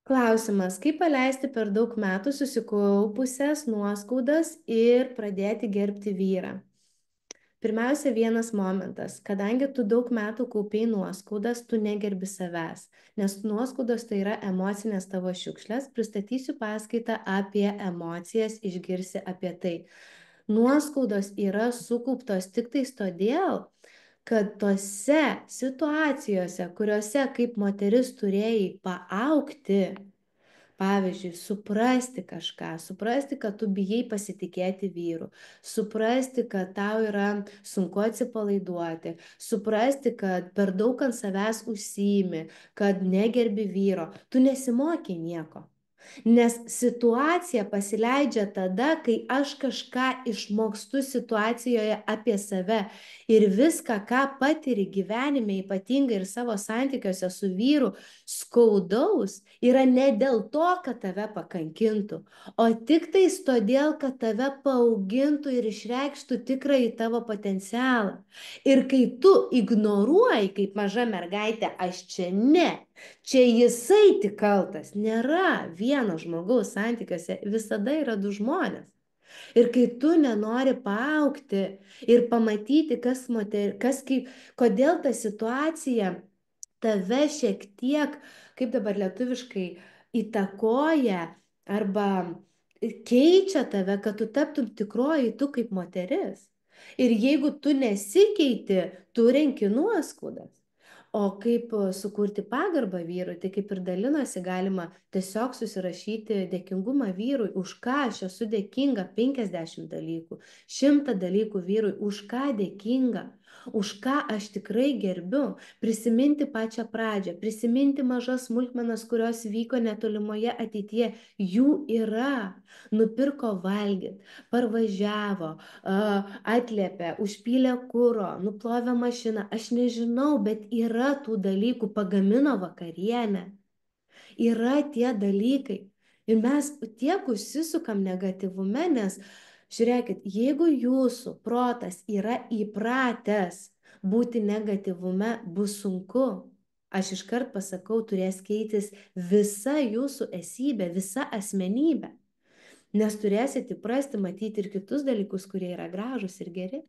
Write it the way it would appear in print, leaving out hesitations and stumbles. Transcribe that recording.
Klausimas, kaip paleisti per daug metų susikaupusias nuoskaudas ir pradėti gerbti vyrą? Pirmiausia, vienas momentas, kadangi tu daug metų kaupiai nuoskaudas, tu negerbi savęs, nes nuoskaudos tai yra emocinės tavo šiukšlės. Pristatysiu paskaitą apie emocijas, išgirsi apie tai. Nuoskaudos yra sukauptos tik tais todėl, kad tose situacijose, kuriuose kaip moteris turėjai paaugti, pavyzdžiui, suprasti kažką, suprasti, kad tu bijai pasitikėti vyru, suprasti, kad tau yra sunku atsipalaiduoti, suprasti, kad per daug ant savęs užsiimi, kad negerbi vyro, tu nesimokė nieko. Nes situacija pasileidžia tada, kai aš kažką išmokstu situacijoje apie save ir viską, ką patiri gyvenime, ypatingai ir savo santykiuose su vyru, skaudaus, yra ne dėl to, kad tave pakankintų, o tik tais todėl, kad tave paaugintų ir išreikštų tikrąjį tavo potencialą. Ir kai tu ignoruoji kaip maža mergaitė, aš čia ne, čia jisai tik kaltas, nėra vieno žmogaus santykiuose, visada yra du žmonės. Ir kai tu nenori paaugti ir pamatyti, kodėl ta situacija tave šiek tiek, kaip dabar lietuviškai, įtakoja arba keičia tave, kad tu taptum tikroji tu kaip moteris. Ir jeigu tu nesikeiti, tu renki nuoskaudas. O kaip sukurti pagarbą vyrui, tai kaip ir dalinosi, galima tiesiog susirašyti dėkingumą vyrui, už ką aš esu dėkinga, 50 dalykų, 100 dalykų vyrui, už ką dėkinga, už ką aš tikrai gerbiu, prisiminti pačią pradžią, prisiminti mažas smulkmenas, kurios vyko netolimoje ateityje, jų yra, nupirko valgyti, parvažiavo, atliepė, užpylė kuro, nuplovė mašiną, aš nežinau, bet yra tų dalykų, pagamino vakarienę, yra tie dalykai. Ir mes tiek užsisukam negatyvume, nes žiūrėkit, jeigu jūsų protas yra įpratęs būti negatyvume, bus sunku. Aš iškart pasakau, turės keitis visa jūsų esybė, visa asmenybė. Nes turėsit įprasti matyti ir kitus dalykus, kurie yra gražūs ir geri.